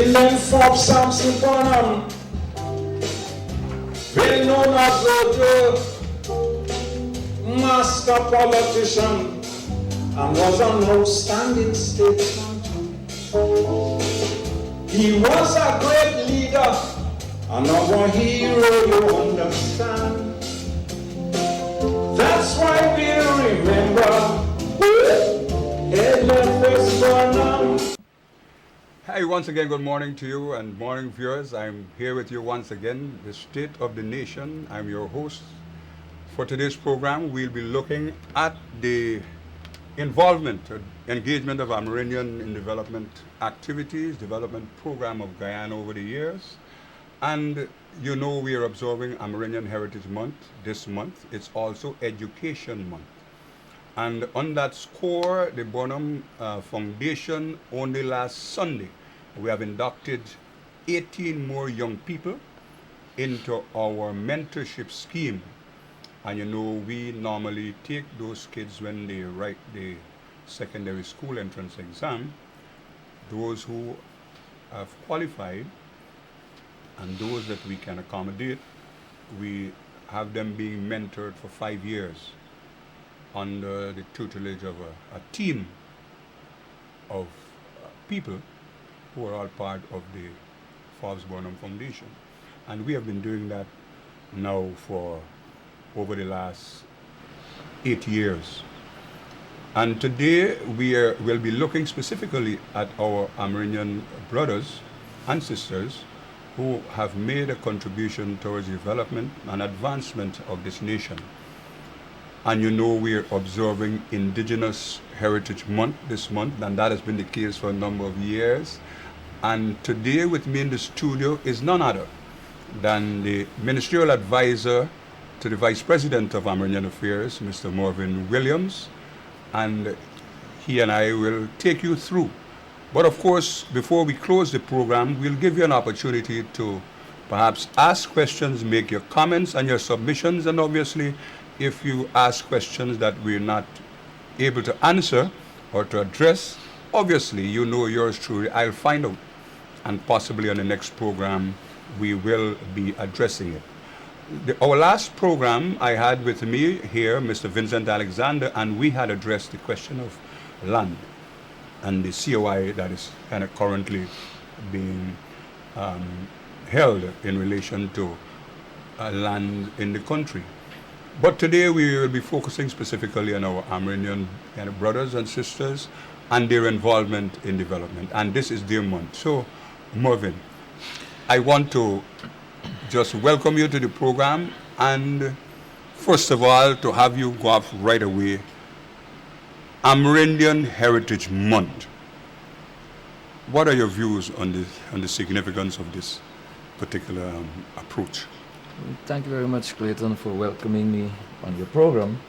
Inland Forbes Samson Bonham, well known as the master politician and was an outstanding statesman. He was a great leader and our hero, you understand. That's why we remember Edmund West Bonham. Hi, once again, good morning to you and morning viewers. I'm here with you once again, the State of the Nation. I'm your host. For today's program, we'll be looking at the involvement, engagement of Amerindian in development activities, development program of Guyana over the years. And you know we are observing Amerindian Heritage Month this month. It's also Education Month. And on that score, the Bonham Foundation, only last Sunday, we have inducted 18 more young people into our mentorship scheme. And you know, we normally take those kids when they write the secondary school entrance exam, those who have qualified and those that we can accommodate, we have them being mentored for 5 years under the tutelage of a team of people who are all part of the Forbes Bonham Foundation. And we have been doing that now for over the last 8 years. And today we'll be looking specifically at our Amerindian brothers and sisters who have made a contribution towards the development and advancement of this nation. And you know we're observing Indigenous Heritage Month this month, and that has been the case for a number of years. And today with me in the studio is none other than the Ministerial Advisor to the Vice President of Amerindian Affairs, Mr. Marvin Williams, and he and I will take you through. But of course, before we close the program, we'll give you an opportunity to perhaps ask questions, make your comments and your submissions, and obviously, if you ask questions that we're not able to answer or to address, obviously, you know yours truly, I'll find out. And possibly on the next program, we will be addressing it. Our last program, I had with me here Mr. Vincent Alexander, and we had addressed the question of land and the COI that is kind of currently being held in relation to land in the country. But today we will be focusing specifically on our Amerindian brothers and sisters and their involvement in development. And this is their month. So, Marvin, I want to just welcome you to the program and first of all to have you go off right away. Amerindian Heritage Month. What are your views on the significance of this particular approach? Thank you very much, Clayton, for welcoming me on your program.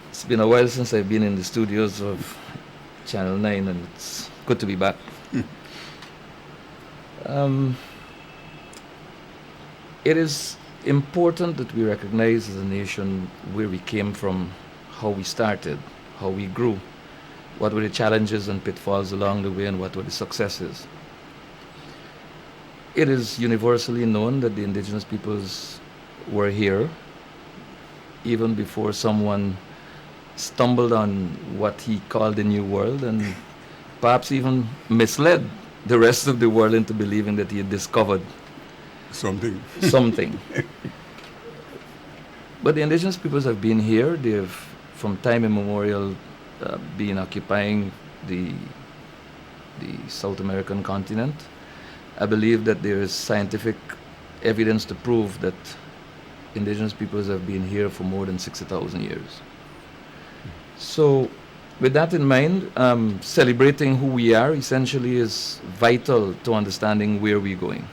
It's been a while since I've been in the studios of Channel 9, and it's good to be back. It is important that we recognize as a nation where we came from, how we started, how we grew, what were the challenges and pitfalls along the way, and what were the successes. It is universally known that the indigenous peoples were here even before someone stumbled on what he called the New World and perhaps even misled the rest of the world into believing that he had discovered something. But the indigenous peoples have been here. They have, from time immemorial, been occupying the South American continent. I believe that there is scientific evidence to prove that indigenous peoples have been here for more than 60,000 years. So with that in mind, celebrating who we are essentially is vital to understanding where we're going.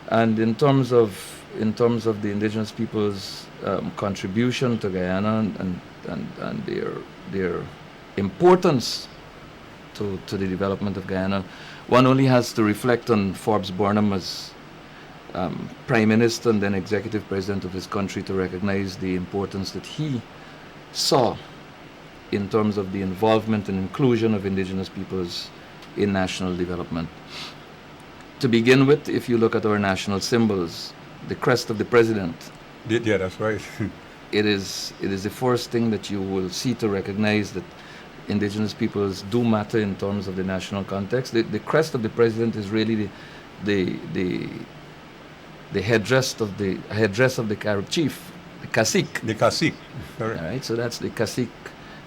And in terms of the indigenous peoples' contribution to Guyana and their importance to the development of Guyana, one only has to reflect on Forbes Bonham as Prime Minister and then Executive President of his country to recognize the importance that he saw in terms of the involvement and inclusion of indigenous peoples in national development. To begin with, if you look at our national symbols, the crest of the president, Yeah, that's right. it is the first thing that you will see to recognize that indigenous peoples do matter in terms of the national context. The crest of the president is really the headdress of the Carib chief, the cacique. The cacique. Correct. All right, so that's the cacique.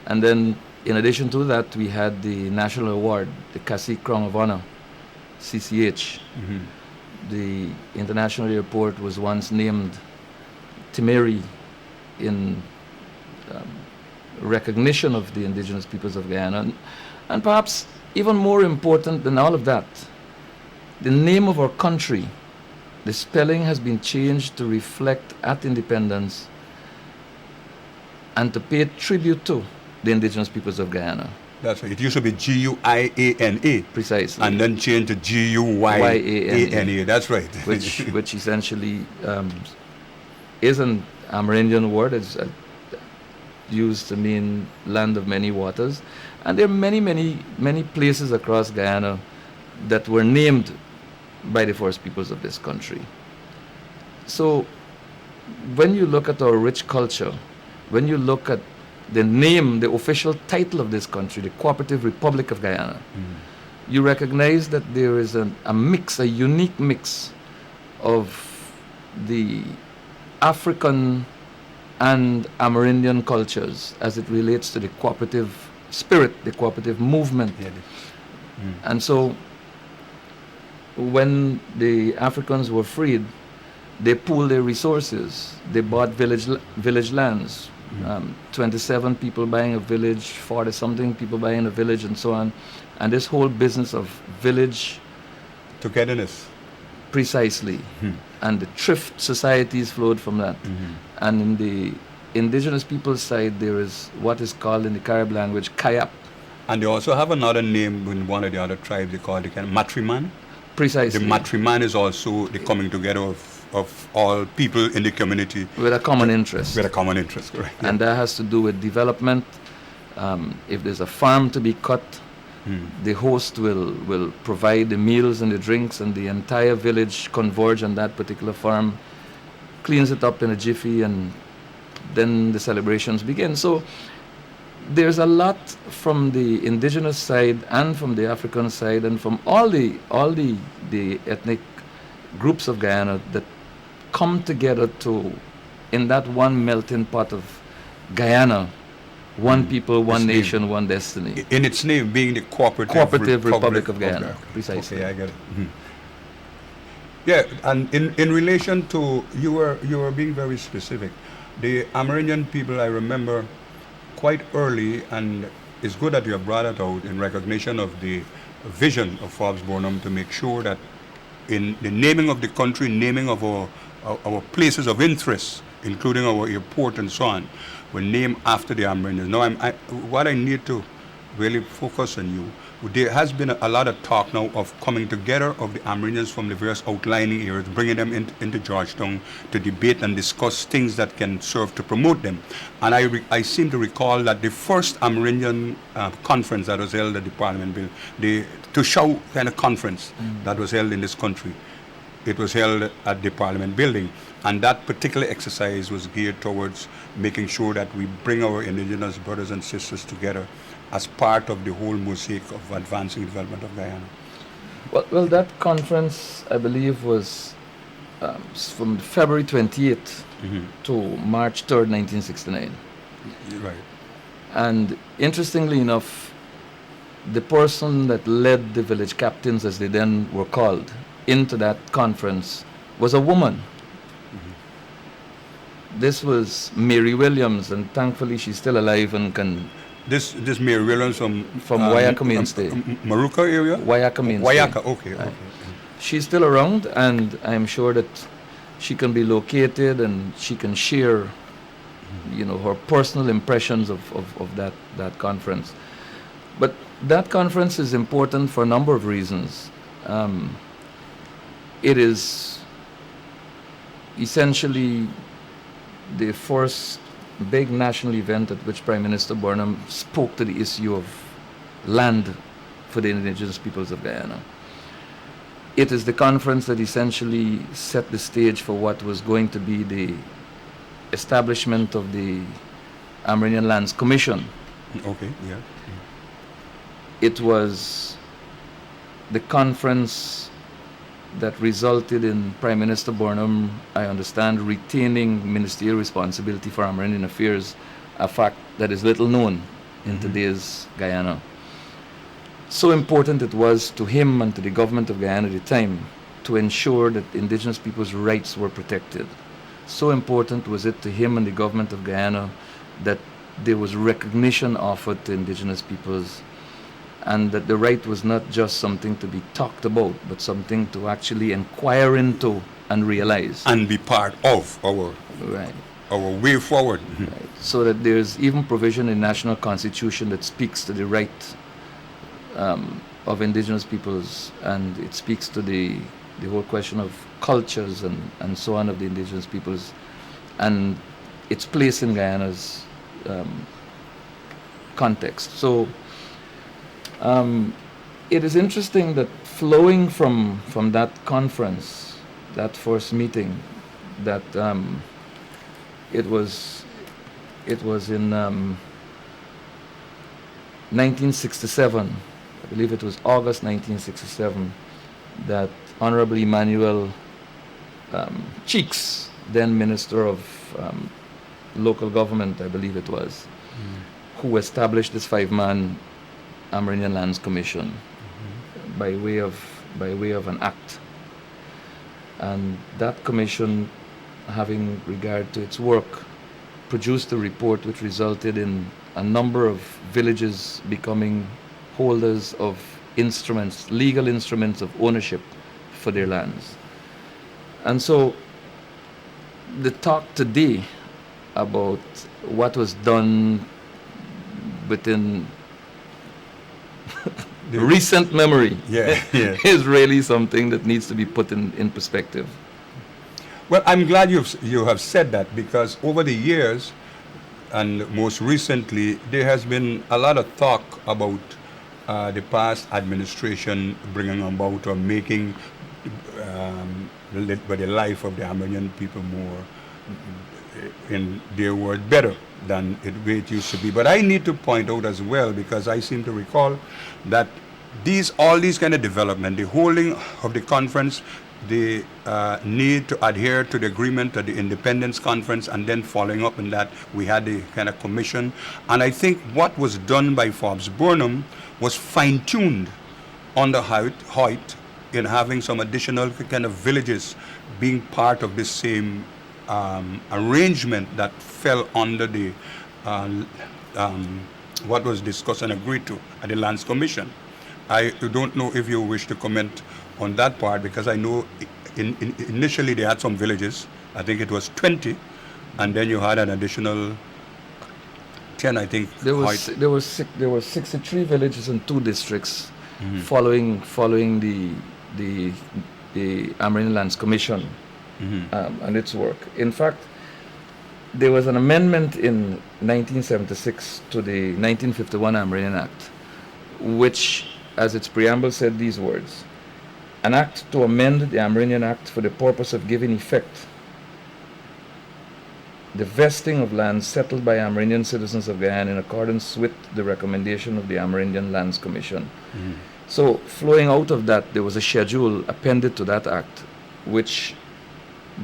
And then in addition to that, we had the national award, the Cacique Crown of Honor, CCH. Mhm. The international airport was once named Timeri in recognition of the indigenous peoples of Guyana. And perhaps even more important than all of that, the name of our country, the spelling has been changed to reflect at independence and to pay tribute to the indigenous peoples of Guyana. That's right. It used to be Guiana. Precisely. And then changed to Guyana. That's right. which essentially is an Amerindian word. It's used to mean land of many waters. And there are many places across Guyana that were named by the first peoples of this country. So when you look at our rich culture, when you look at the name, the official title of this country, the Cooperative Republic of Guyana, you recognize that there is a unique mix of the African and Amerindian cultures as it relates to the cooperative spirit, the cooperative movement. Yeah. And so when the Africans were freed, they pooled their resources. They bought village lands. 27 people buying a village, 40-something people buying a village, and so on. And this whole business of village... Togetherness. Precisely. And the thrift societies flowed from that. And in the indigenous people's side, there is what is called in the Carib language, kayap. And they also have another name in one of the other tribes. They call it matriman. Precisely. The matriman is also the coming together of all people in the community. With a common interest. With a common interest, correct. Yeah. And that has to do with development. If there's a farm to be cut, the host will provide the meals and the drinks, and the entire village converge on that particular farm, cleans it up in a jiffy, and then the celebrations begin. So there's a lot from the indigenous side and from the African side and from all the ethnic groups of Guyana that come together to, in that one melting pot of Guyana, one people, one nation, one destiny. In its name being the Cooperative Republic of Guyana. Precisely. Okay, I get it. Yeah, and in relation to, you were being very specific. The Amerindian people, I remember quite early, and it's good that you have brought it out in recognition of the vision of Forbes Burnham to make sure that in the naming of the country, naming of our places of interest, including our airport and so on, were named after the Amerindians. Now, what I need to really focus on you, there has been a lot of talk now of coming together of the Amerindians from the various outlying areas, bringing them into Georgetown to debate and discuss things that can serve to promote them. And I seem to recall that the first Amerindian conference that was held at the Parliament Bill, the Tushau kind of conference that was held in this country, it was held at the Parliament building. And that particular exercise was geared towards making sure that we bring our indigenous brothers and sisters together as part of the whole mosaic of advancing development of Guyana. Well, that conference, I believe, was from February 28th to March 3rd, 1969. Right. And interestingly enough, the person that led the village captains, as they then were called, into that conference was a woman. This was Mary Williams, and thankfully she's still alive and can... This Mary Williams from Wayaka State. Maruka area? Wayaka Wayaka, okay. She's still around, and I'm sure that she can be located and she can share, her personal impressions of that conference. But that conference is important for a number of reasons. It is essentially the first big national event at which Prime Minister Burnham spoke to the issue of land for the indigenous peoples of Guyana. it is the conference that essentially set the stage for what was going to be the establishment of the Amerindian Lands Commission. Okay, yeah. It was the conference that resulted in Prime Minister Burnham, I understand, retaining ministerial responsibility for Amerindian affairs, a fact that is little known in today's Guyana. So important it was to him and to the government of Guyana at the time to ensure that indigenous people's rights were protected. So important was it to him and the government of Guyana that there was recognition offered to indigenous peoples, and that the right was not just something to be talked about, but something to actually inquire into and realize. And be part of Right. our way forward. Right. So that there's even provision in national constitution that speaks to the right of indigenous peoples, and it speaks to the whole question of cultures and so on of the indigenous peoples, and its place in Guyana's context. So it is interesting that flowing from that conference, that first meeting, that it was in 1967, I believe it was August 1967, that Honorable Emmanuel Cheeks, then Minister of Local Government, I believe it was, who established this 5-man Amerindian Lands Commission by way of an act. And that commission, having regard to its work, produced a report which resulted in a number of villages becoming holders of instruments, legal instruments of ownership for their lands. And so the talk today about what was done within recent memory is really something that needs to be put in perspective. Well, I'm glad you have said that, because over the years, and most recently, there has been a lot of talk about the past administration bringing about or making the life of the Amerindian people more, in their words, better than it used to be. But I need to point out as well, because I seem to recall that all these kind of development, the holding of the conference, the need to adhere to the agreement at the Independence Conference, and then following up on that, we had the kind of commission. And I think what was done by Forbes Burnham was fine-tuned on the height in having some additional kind of villages being part of this same arrangement that fell under the what was discussed and agreed to at the Lands Commission. I don't know if you wish to comment on that part, because I know initially they had some villages. I think it was 20, and then you had an additional 10, I think. There were 63 villages in 2 districts following the Amerindian Lands Commission and its work. In fact, there was an amendment in 1976 to the 1951 Amerindian Act, which, as its preamble said these words: an act to amend the Amerindian Act for the purpose of giving effect the vesting of lands settled by Amerindian citizens of Guyana in accordance with the recommendation of the Amerindian Lands Commission. So, flowing out of that, there was a schedule appended to that act, which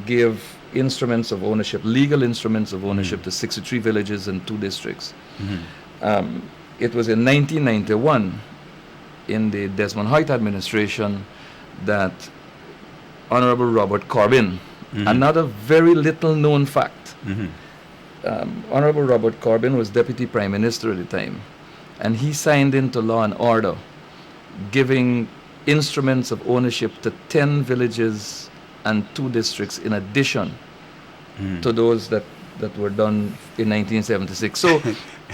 gave instruments of ownership, legal instruments of ownership, to 63 villages and 2 districts. It was in 1991, in the Desmond Hoyt administration, that Honorable Robert Corbin, another very little known fact, Honorable Robert Corbin was Deputy Prime Minister at the time, and he signed into law an order giving instruments of ownership to 10 villages and 2 districts in addition to those that were done in 1976. So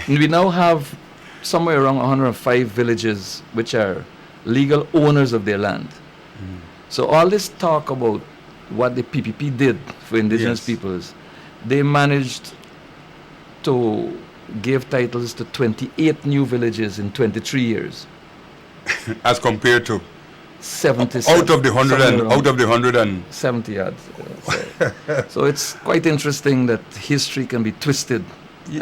we now have somewhere around 105 villages which are legal owners of their land. So all this talk about what the PPP did for indigenous peoples, they managed to give titles to 28 new villages in 23 years. As compared to 70. Out of the 100 and somewhere out of the 100 and 70 yards. So it's quite interesting that history can be twisted.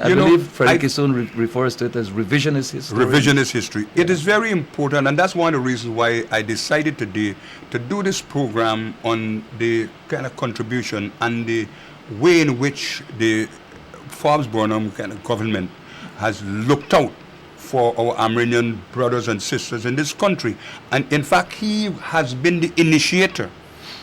I believe Frederick Isun refers to it as revisionist history. Revisionist history. Yeah. It is very important, and that's one of the reasons why I decided today to do this program on the kind of contribution and the way in which the Forbes-Burnham kind of government has looked out for our Amerindian brothers and sisters in this country. And in fact, he has been the initiator.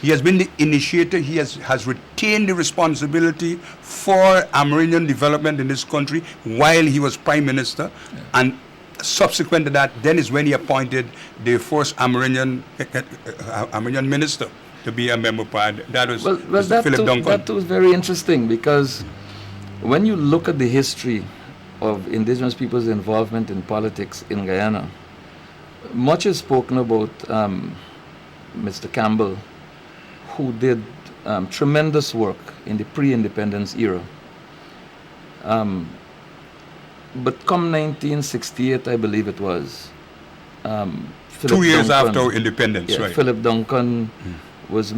He has been the initiator. He has retained the responsibility for Amerindian development in this country while he was Prime Minister. Yeah. And subsequent to that, then is when he appointed the first Amerindian minister to be a member part. That was Mr. Philip Duncan. That was very interesting, because when you look at the history of indigenous people's involvement in politics in Guyana, much is spoken about Mr. Campbell, who did tremendous work in the pre-independence era. But come 1968, I believe it was, Philip 2 years Duncan, after independence, yeah, right? Philip Duncan was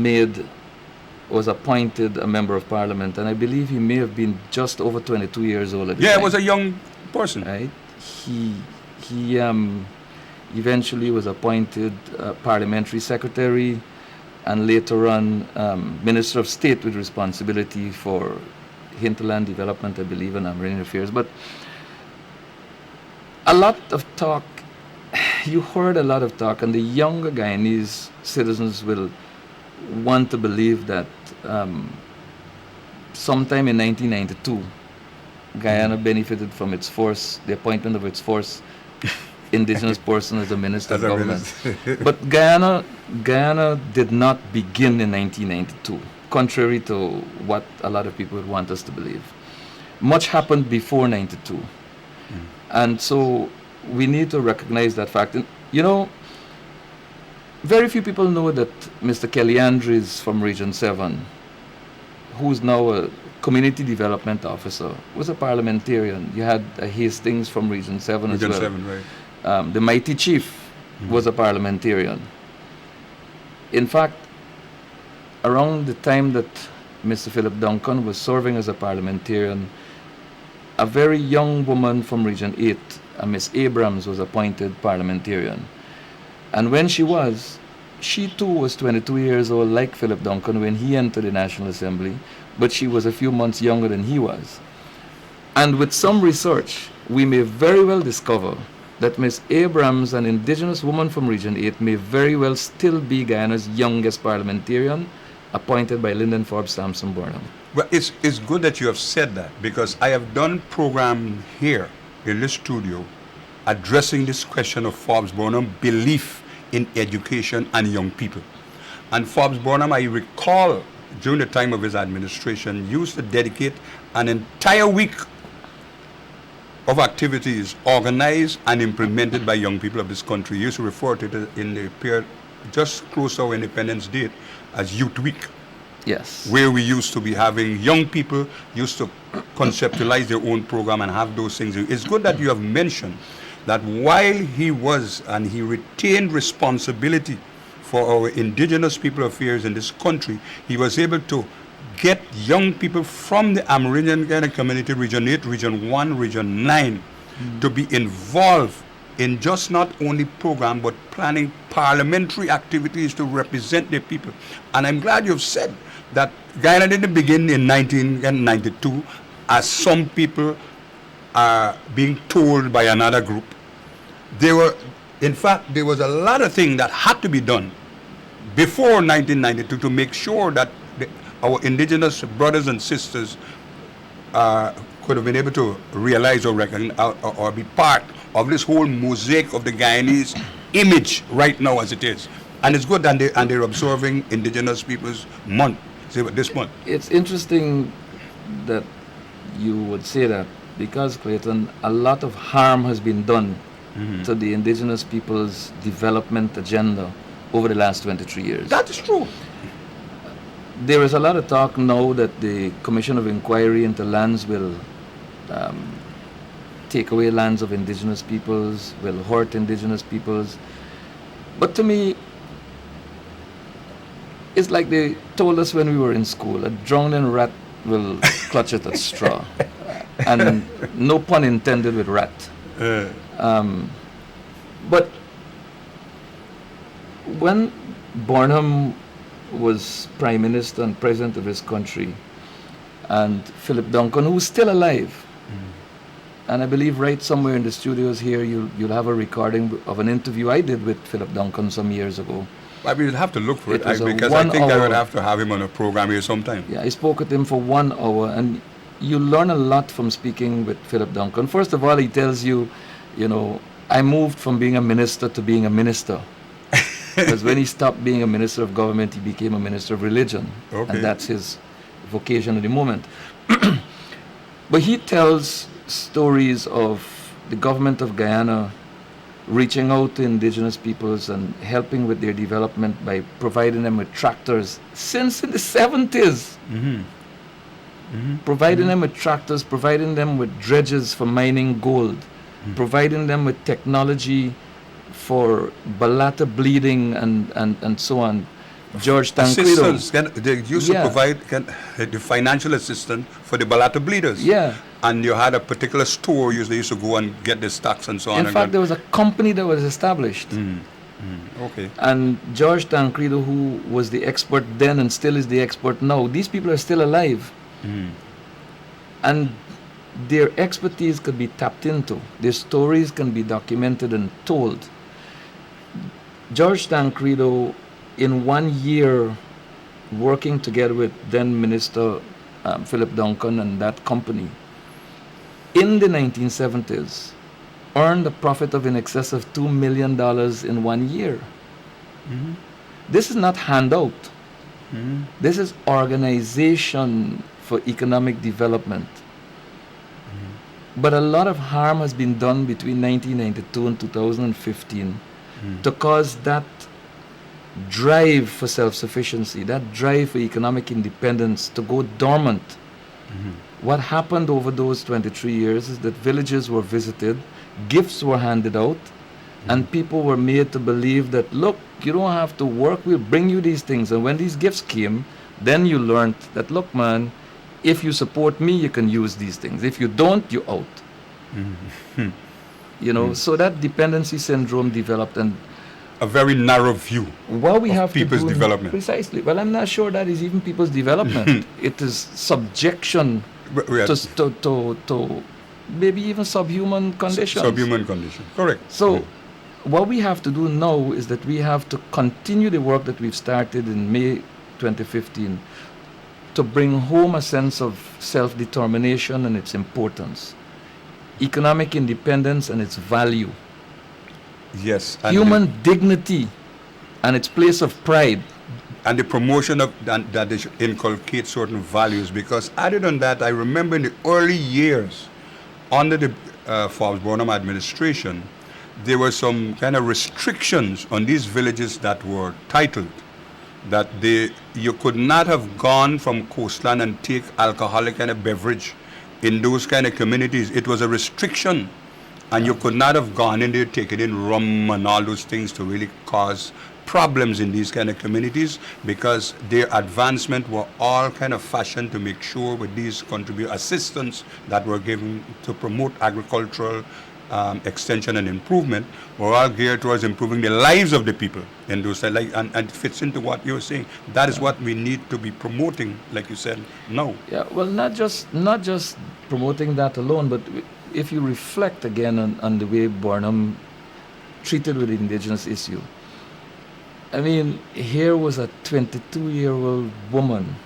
appointed a member of parliament, and I believe he may have been just over 22 years old at the time. Yeah, was a young person. Right? He eventually was appointed parliamentary secretary, and later on Minister of State with responsibility for hinterland development, I believe, and Amerindian affairs. But a lot of talk, you heard a lot of talk, and the younger Guyanese citizens will want to believe that sometime in 1992, Guyana benefited from the appointment of its first indigenous person as a minister of government. But Guyana did not begin in 1992, contrary to what a lot of people would want us to believe. Much happened before 92. And so we need to recognize that fact. And, very few people know that Mr. Kelly Andrews from Region 7, who's now a community development officer, was a parliamentarian. You had a Hastings from Region 7 as well. Region 7, right. The Mighty Chief was a parliamentarian. In fact, around the time that Mr. Philip Duncan was serving as a parliamentarian, a very young woman from Region 8, Miss Abrams, was appointed parliamentarian. And when she too was 22 years old, like Philip Duncan, when he entered the National Assembly, but she was a few months younger than he was. And with some research, we may very well discover that Miss Abrams, an indigenous woman from Region 8, may very well still be Guyana's youngest parliamentarian, appointed by Lyndon Forbes Sampson Burnham. Well, it's good that you have said that, because I have done program here in this studio addressing this question of Forbes Burnham belief in education and young people. And Forbes Burnham, I recall, during the time of his administration, used to dedicate an entire week of activities organized and implemented by young people of this country. He used to refer to it in the period just close to our independence date as Youth Week. Yes. Where we used to be having young people used to conceptualize their own program and have those things. It's good that you have mentioned that while he retained responsibility for our indigenous people affairs in this country, he was able to get young people from the Amerindian community, Region 8, Region 1, Region 9, to be involved in just not only program, but planning parliamentary activities to represent their people. And I'm glad you've said that Guyana didn't begin in 1992, as some people are being told by another group. In fact, there was a lot of things that had to be done before 1992 to make sure that our indigenous brothers and sisters could have been able to realize or recognize or be part of this whole mosaic of the Guyanese image right now as it is. And it's good that they're observing Indigenous Peoples Month, this month. It's interesting that you would say that, because, Clayton, a lot of harm has been done to the indigenous people's development agenda over the last 23 years. That is true. There is a lot of talk now that the Commission of Inquiry into Lands will take away lands of indigenous peoples, will hurt indigenous peoples. But to me, it's like they told us when we were in school, a drowning rat will clutch at a straw. And no pun intended with rat. But when Barnum was Prime Minister and President of his country, and Philip Duncan, who's still alive, and I believe right somewhere in the studios here, you'll have a recording of an interview I did with Philip Duncan some years ago. I mean, you'll have to look for it, was a because I think I 1 would hour. have to have him on a program here sometime. Yeah, I spoke with him for 1 hour, and you learn a lot from speaking with Philip Duncan. First of all, he tells you, I moved from being a minister to being a minister. Because when he stopped being a minister of government, he became a minister of religion. Okay. And that's his vocation at the moment. But he tells stories of the government of Guyana reaching out to indigenous peoples and helping with their development by providing them with tractors since in the 70s. Providing them with tractors, providing them with dredges for mining gold, providing them with technology for balata bleeding and so on. George Tancredo. Assistance, they used to provide the financial assistance for the balata bleeders. Yeah. And you had a particular store they used to go and get the stocks and so on. In fact, there was a company that was established. Okay. And George Tancredo, who was the expert then and still is the expert now, these people are still alive. And their expertise could be tapped into. Their stories can be documented and told. George Tancredo, in 1 year, working together with then Minister Philip Duncan and that company, in the 1970s, earned a profit of in excess of $2 million in 1 year. This is not handout. This is organization for economic development. But a lot of harm has been done between 1992 and 2015 to cause that drive for self-sufficiency, that drive for economic independence to go dormant. What happened over those 23 years is that villages were visited, gifts were handed out, and people were made to believe that, look, you don't have to work, we'll bring you these things. And when these gifts came, then you learned that, look, man, if you support me, you can use these things. If you don't, you're out. So that dependency syndrome developed, and A very narrow view what we of have people's to do development. Precisely. Well, I'm not sure that is even people's development. It is subjection to maybe even subhuman conditions. Subhuman condition. Correct. So what we have to do now is that we have to continue the work that we've started in May 2015 to bring home a sense of self-determination and its importance, economic independence and its value, Yes. human dignity and its place of pride. And the promotion of that they should inculcate certain values, because other than that, I remember in the early years under the Forbes Burnham administration, there were some kind of restrictions on these villages that were titled that you could not have gone from coastline and take alcoholic kind of beverage in those kind of communities. It was a restriction, and you could not have gone in there taking in rum and all those things to really cause problems in these kind of communities, because their advancement were all kind of fashioned to make sure with these assistance that were given to promote agricultural extension and improvement were all geared towards improving the lives of the people in those, and it fits into what you're saying. That is what we need to be promoting, like you said, now. Yeah, well, not just promoting that alone, but if you reflect again on the way Burnham treated with the indigenous issue. I mean, here was a 22-year-old woman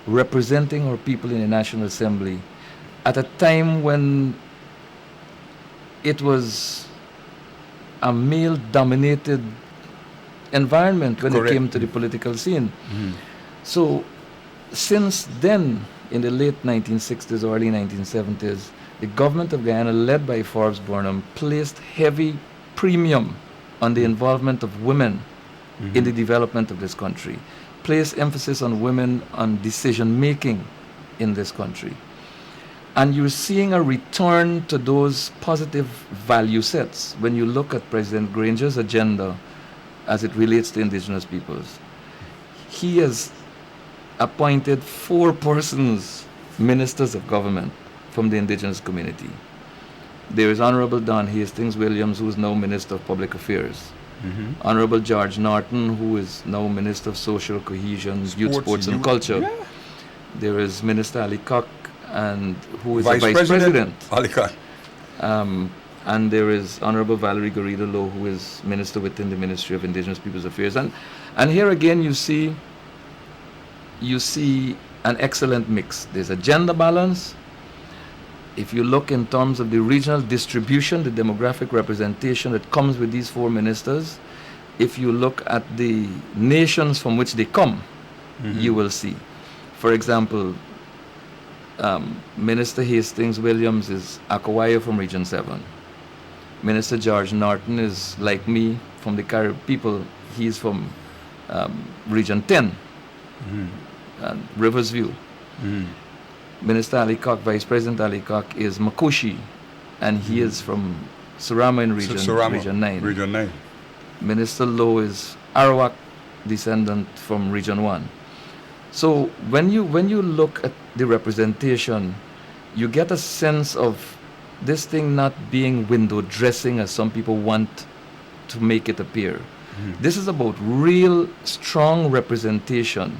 representing her people in the National Assembly at a time when it was a male-dominated environment when Correct. it came to the political scene. So since then, in the late 1960s, early 1970s, the government of Guyana, led by Forbes Burnham, placed heavy premium on the involvement of women in the development of this country, placed emphasis on women on decision-making in this country. And you're seeing a return to those positive value sets when you look at President Granger's agenda as it relates to indigenous peoples. he has appointed 4 persons, ministers of government from the indigenous community. There is Honorable Don Hastings Williams, who is now Minister of Public Affairs. Honorable George Norton, who is now Minister of Social Cohesion, Youth, Sports and Culture. Yeah. There is Minister Ali Kok, and who is Vice the Vice President. Ali Khan. And there is Honorable Valerie Garrido Lowe, who is Minister within the Ministry of Indigenous Peoples Affairs. And here again you see an excellent mix. There's a gender balance. If you look in terms of the regional distribution, the demographic representation that comes with these 4 ministers, if you look at the nations from which they come, you will see. For example, Minister Hastings Williams is Akawaya from Region 7. Minister George Norton is, like me, from the Carib people. He's from Region 10, Rivers View. Minister Ali Kok, Vice President Ali Kok, is Makushi, and he is from Surama in Region 9. Region 9. Minister Lowe is Arawak descendant from Region 1. So when you look at the representation, you get a sense of this thing not being window dressing as some people want to make it appear. This is about real strong representation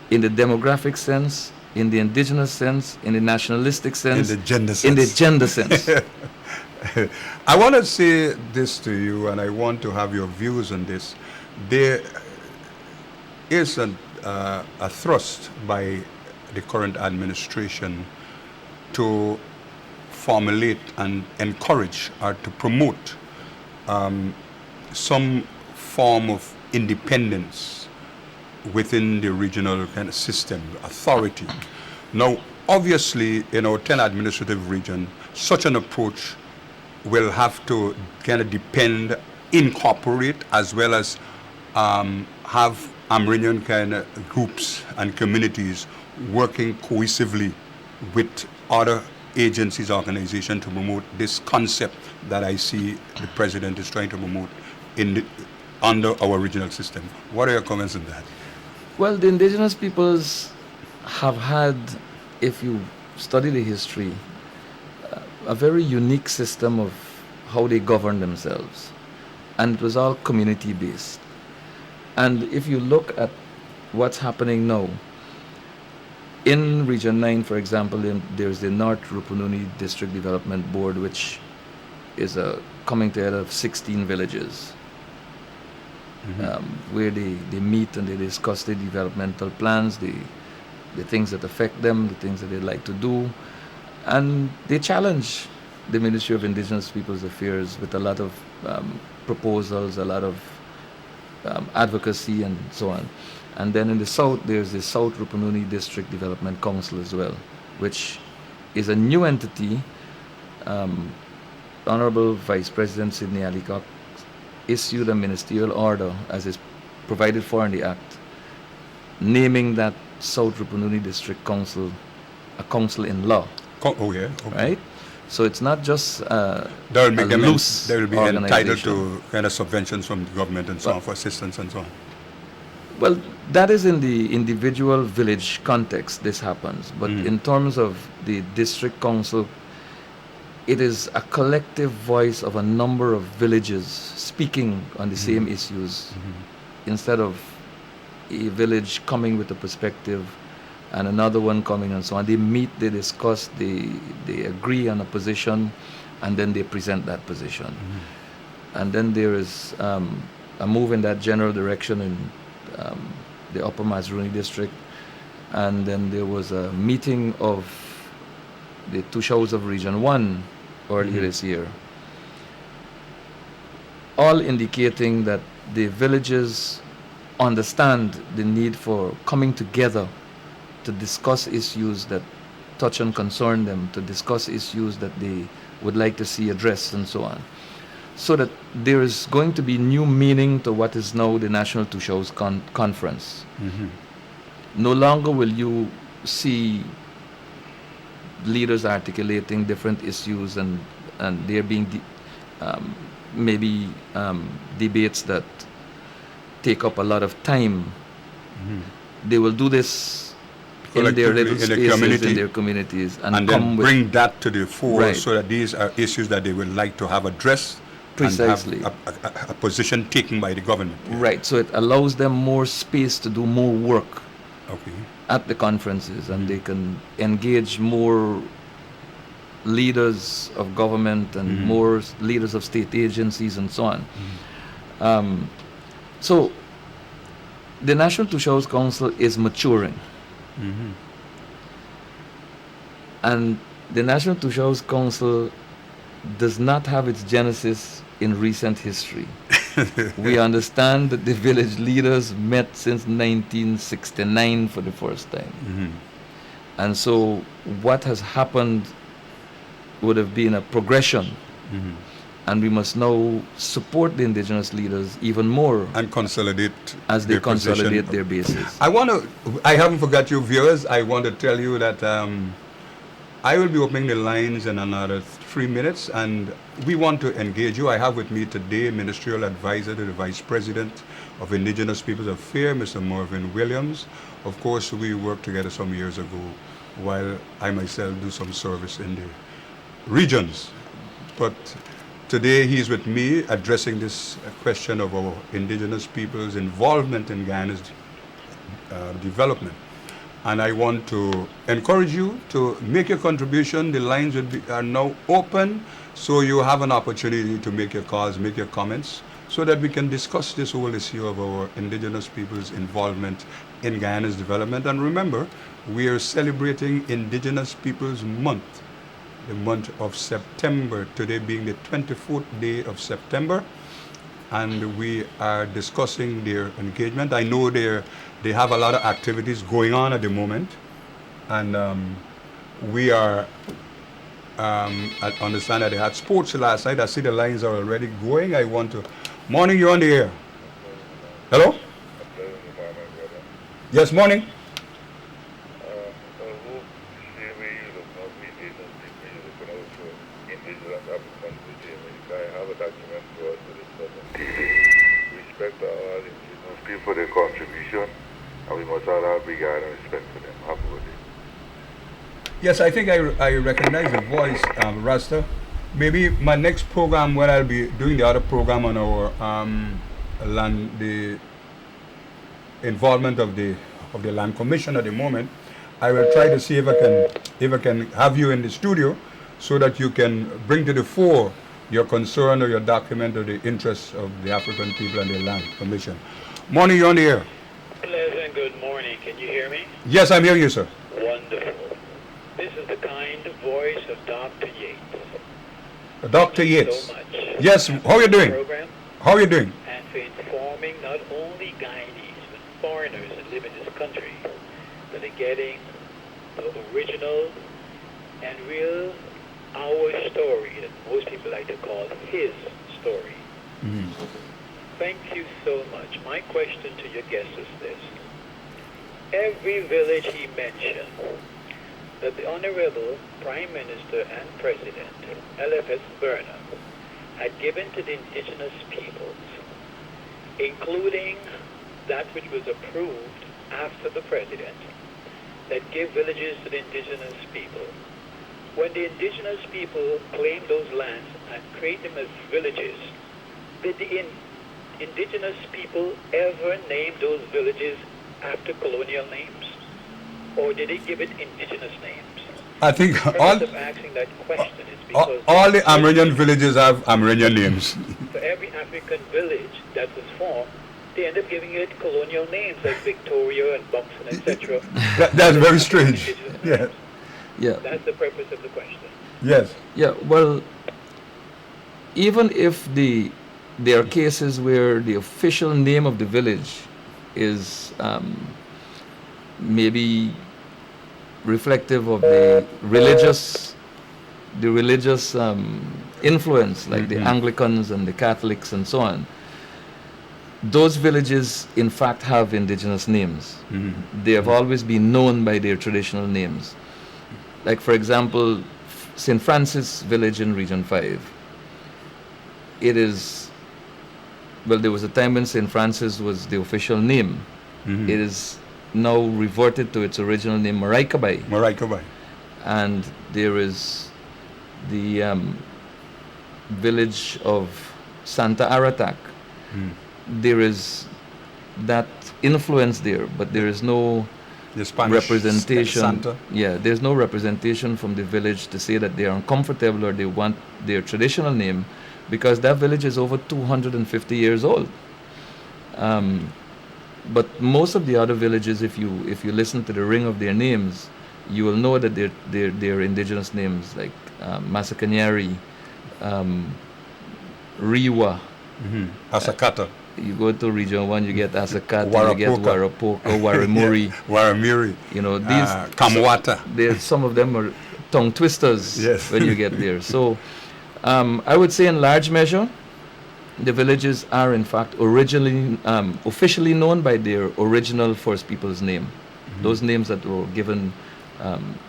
in the demographic sense, in the indigenous sense, in the nationalistic sense, In the gender sense. in the gender sense. I want to say this to you, and I want to have your views on this. There is a thrust by the current administration to formulate and encourage or to promote some form of independence within the regional kind of system, authority. Now, obviously, in our 10 administrative region, such an approach will have to kind of depend, incorporate, as well as have Amerindian kind of groups and communities working cohesively with other agencies, organizations to promote this concept that I see the president is trying to promote under our regional system. What are your comments on that? Well, the indigenous peoples have had, if you study the history, a very unique system of how they govern themselves. And it was all community-based. And if you look at what's happening now, in Region 9, for example, there's the North Rupununi District Development Board, which is coming together of 16 villages. Where they meet and they discuss the developmental plans, the things that affect them, the things that they'd like to do. And they challenge the Ministry of Indigenous Peoples Affairs with a lot of proposals, a lot of advocacy and so on. And then in the south, there's the South Rupununi District Development Council as well, which is a new entity. Honorable Vice President Sidney Ali Kok issued a ministerial order, as is provided for in the Act, naming that South Rupununi District Council a council in law. Oh, yeah. Okay. Right? So it's not just They will be entitled organization. to kind of subventions from the government and so on for assistance and so on. Well, that is in the individual village context, this happens. But in terms of the district council, it is a collective voice of a number of villages speaking on the same issues, instead of a village coming with a perspective and another one coming and so on. They meet, they discuss, they agree on a position, and then they present that position. And then there is a move in that general direction in the Upper Mazruni district. And then there was a meeting of the Tushos of Region 1 earlier this year, all indicating that the villages understand the need for coming together to discuss issues that touch and concern them, to discuss issues that they would like to see addressed and so on. So that there is going to be new meaning to what is now the National Tushos Conference. No longer will you see leaders articulating different issues and there being maybe debates that take up a lot of time They will do this in their Collectively, little in the spaces, community, in their communities, and and come then with bring that to the fore, Right. so that these are issues that they would like to have addressed Precisely. and have a position taken by the government. right. So it allows them more space to do more work Okay. at the conferences, and they can engage more leaders of government and more leaders of state agencies and so on. So the National Tushaus Council is maturing. And the National Tushaus Council does not have its genesis in recent history. We understand that the village leaders met since 1969 for the first time. And so what has happened would have been a progression. And we must now support the indigenous leaders even more And consolidate as they their position. consolidate their bases. I haven't forgot you viewers. I want to tell you that I will be opening the lines in another 3 minutes, and we want to engage you. I have with me today Ministerial Advisor to the Vice President of Indigenous Peoples Affairs, Mr. Marvin Williams. Of course, we worked together some years ago while I myself do some service in the regions. But today he's with me addressing this question of our indigenous people's involvement in Guyana's development. And I want to encourage you to make your contribution. The lines are now open, so you have an opportunity to make your calls, make your comments, so that we can discuss this whole issue of our indigenous people's involvement in Guyana's development. And remember, we are celebrating Indigenous Peoples Month, the month of September, today being the 24th day of September, and we are discussing their engagement. I know they have a lot of activities going on at the moment, and we are, I understand that they had sports last night. I see the lines are already going. I want to, morning, you're on the air. Hello? Yes, morning. For their contribution, and we must all have regard and respect for them. Have a good day. Yes, I think I recognize the voice, Rasta. Maybe my next program, when I'll be doing the other program on our land, the involvement of the Land Commission at the moment, I will try to see if I can have you in the studio, so that you can bring to the fore your concern or your document or the interests of the African people and the Land Commission. Morning, you're on the air. Pleasant good morning. Can you hear me? Yes, I'm hearing you, sir. Wonderful. This is the kind voice of Dr. Yates. Dr. Thank you Yates. so much. Yes, how are you doing? Program How are you doing? and for informing not only Guyanese but foreigners that live in this country that are getting the original and real our story that most people like to call his story. Thank you so much. My question to your guest is this. Every village he mentioned that the Honorable Prime Minister and President, LFS Burnham, had given to the indigenous peoples, including that which was approved after the President, that give villages to the indigenous people. When the indigenous people claim those lands and create them as villages, did the indigenous people ever name those villages after colonial names? Or did they give it indigenous names? I think The purpose of asking that question is because all the Amerindian villages have Amerindian names. for every African village that was formed, they end up giving it colonial names like Victoria and Buxton, etc. That's very strange. Indigenous Yeah. names. Yeah. That's the purpose of the question. Yes. Yeah, well, even if there are cases where the official name of the village is maybe reflective of the religious influence, like the Anglicans and the Catholics and so on, those villages in fact have indigenous names. They have always been known by their traditional names. Like, for example, St. Francis village in Region 5. It is, well, there was a time when St. Francis was the official name, It is now reverted to its original name, Maraikabai. Maraikabai. And there is the village of Santa Aratak. There is that influence there, but there is no The Spanish representation. Santa. Yeah, there's no representation from the village to say that they are uncomfortable or they want their traditional name, because that village is over 250 years old. But most of the other villages, if you listen to the ring of their names, you will know that they're indigenous names, like Masakanyari, Riwa. Asakata. You go to Region 1, you get Asakata, you get Warapoka. Warapoka, Waramuri. Waramiri. You know, these Kamwata. some of them are tongue twisters Yes. when you get there. So I would say in large measure, the villages are in fact originally, officially known by their original First Peoples name. Those names that were given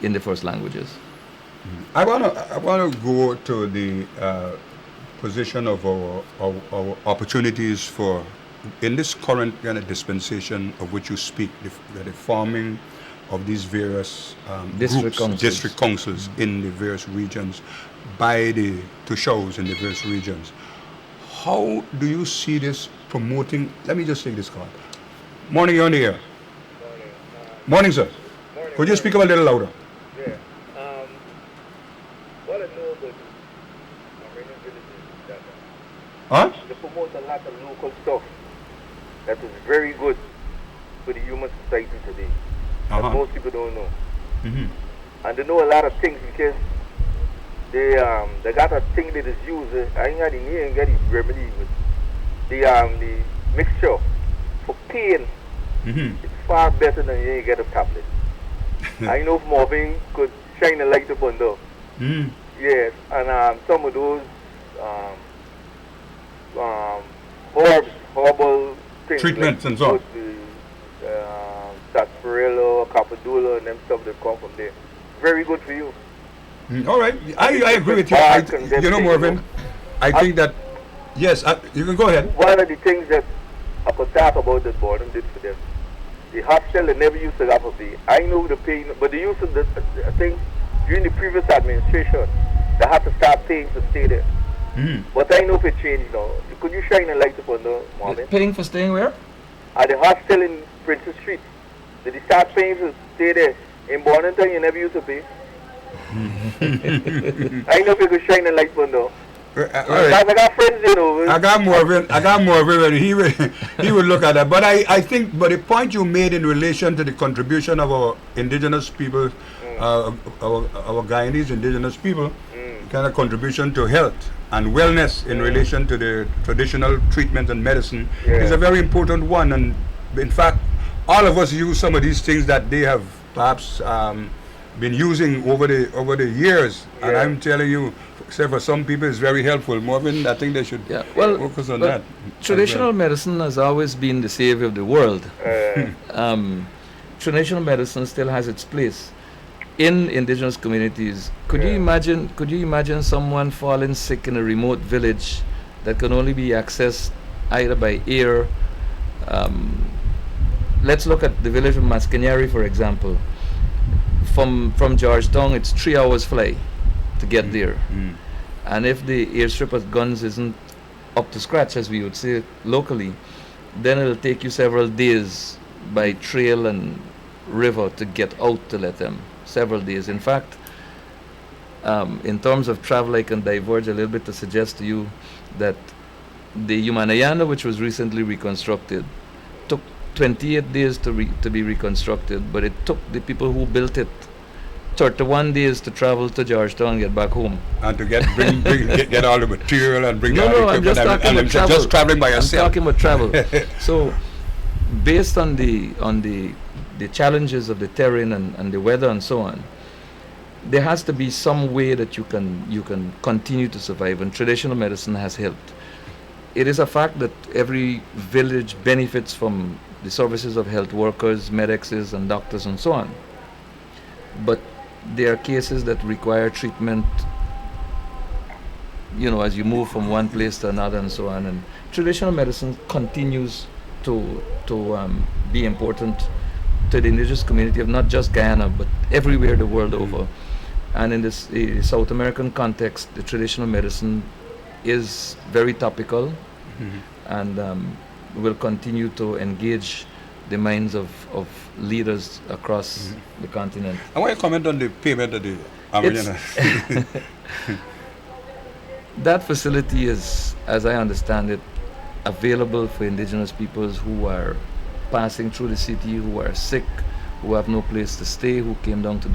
in the first languages. I wanna go to the position of our opportunities for, in this current kind of dispensation of which you speak, the forming of these various district councils in the various regions by the Tushos in the various regions. How do you see this promoting? Let me just take this card. Morning, you're on the air. Morning, sir. Morning. Could you speak up a little louder? Yeah. What I know about Iranian villages is that Huh? they promote a lot of local stuff that is very good for the human society today. That most people don't know. And they know a lot of things because they got a thing that is used. I ain't got the name, got the remedy, but the mixture for pain. It's far better than you ain't get a tablet. I know Marvin could shine a light upon those. Yes, and some of those herbs, herbal things. Treatments like and so on. Sarsaparilla, Capadula, and them stuff that come from there. Very good for you. All right, I agree with you. You know, Marvin, I think that, yes, you can go ahead. One of the things that I could talk about that Borden did for them, the hospital they never used to have a pay. I know the pay, but they used to, I think, during the previous administration, they had to start paying to stay there. But I know if it changed now. Could you shine a light upon the moment? Paying for staying where? At the hostel in Princess Street. Did they start paying to stay there? In Bonington, you never used to pay. I know if you could shine a light upon though. I got friends, you know. I got more of it, and he would look at that. But I think, but the point you made in relation to the contribution of our indigenous people, our Guyanese indigenous people, kind of contribution to health and wellness in relation to the traditional treatment and medicine is a very important one. And in fact, all of us use some of these things that they have perhaps been using over the years. And I'm telling you, except for some people, it's very helpful. Marvin, I think they should focus on that. Traditional medicine has always been the savior of the world. Traditional medicine still has its place in indigenous communities. Could you imagine someone falling sick in a remote village that can only be accessed either by air? Let's look at the village of Mascanyari, for example. From Georgetown, it's 3 hours fly to get there. And if the airstrip of guns isn't up to scratch, as we would say locally, then it'll take you several days by trail and river to get out to let them. Several days. In fact, in terms of travel, I can diverge a little bit to suggest to you that the Guyana'S, which was recently reconstructed, took 28 days to be reconstructed, but it took the people who built it 31 days to travel to Georgetown and get back home. And to get all the material and bring all the I'm just equipment talking about travel. just traveling by yourself. I'm talking about travel. So, based on the challenges of the terrain and the weather and so on, there has to be some way that you can continue to survive, and traditional medicine has helped. It is a fact that every village benefits from the services of health workers, medics, and doctors and so on. But there are cases that require treatment, as you move from one place to another and so on. And traditional medicine continues to be important to the indigenous community of not just Guyana but everywhere the world over. And in this South American context, the traditional medicine is very topical, and will continue to engage the minds of leaders across the continent. I want to comment on the payment of the Aboriginal. That facility is, as I understand it, available for indigenous peoples who are passing through the city, who are sick, who have no place to stay, who came down to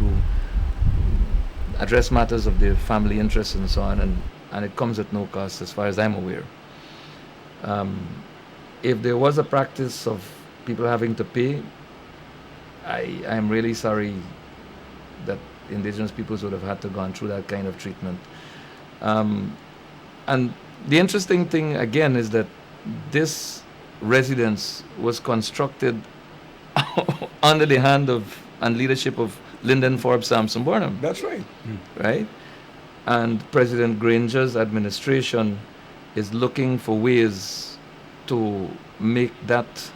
address matters of their family interests and so on, and it comes at no cost as far as I'm aware. If there was a practice of people having to pay, I'm really sorry that indigenous peoples would have had to gone through that kind of treatment. And the interesting thing again is that this residence was constructed under the hand of and leadership of Lyndon Forbes Sampson Burnham. That's right. Right? And President Granger's administration is looking for ways to make that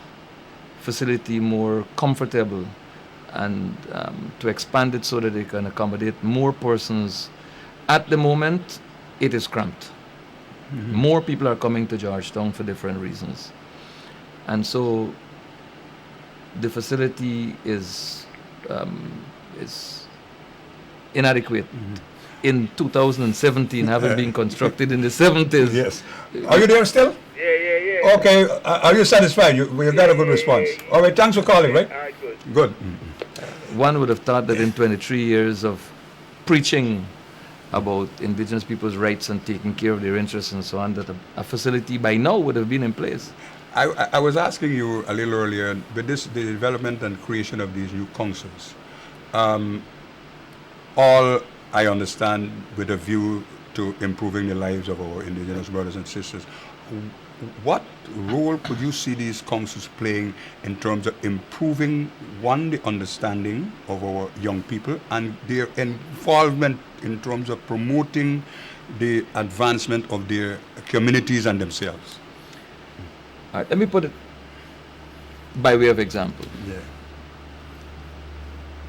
facility more comfortable and to expand it so that they can accommodate more persons. At the moment, it is cramped. More people are coming to Georgetown for different reasons. And so the facility is inadequate. In 2017, having been constructed in the 70s. Yes. Are you there still? Yeah. Okay. Are you satisfied? You got a good response. All right. Thanks for calling, right? All right, good. Good. One would have thought that in 23 years of preaching about indigenous people's rights and taking care of their interests and so on, that a facility by now would have been in place. I was asking you a little earlier, with the development and creation of these new councils, all I understand with a view to improving the lives of our indigenous brothers and sisters. What role could you see these councils playing in terms of improving, one, the understanding of our young people and their involvement in terms of promoting the advancement of their communities and themselves? All right, let me put it by way of example. Yeah.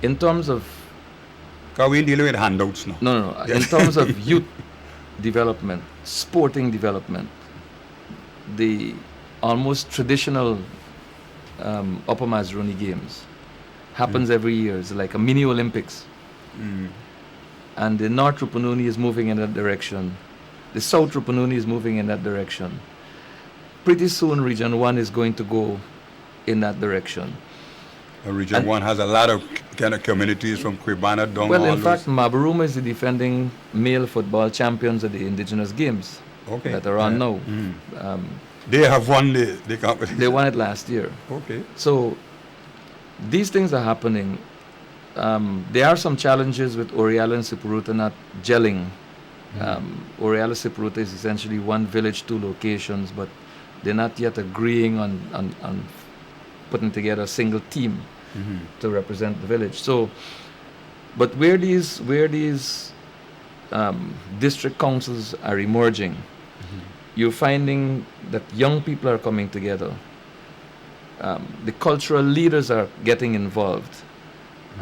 In terms of... Because we're dealing with handouts now. No. In terms of youth development, sporting development, the almost traditional Upper Mazruni Games happens every year. It's like a mini Olympics. And the North Rupununi is moving in that direction. The South Rupununi is moving in that direction. Pretty soon Region 1 is going to go in that direction. Region 1 has a lot of kind of communities from Quibana down. Well, in fact, Mabaruma is the defending male football champions of the Indigenous Games that are on now. They have won the competition. They won it last year. Okay. So these things are happening. There are some challenges with Oriala and Sipuruta not gelling. Oriala Sipuruta is essentially one village, two locations, but they're not yet agreeing on putting together a single team to represent the village. So, but where these district councils are emerging, you're finding that young people are coming together. The cultural leaders are getting involved,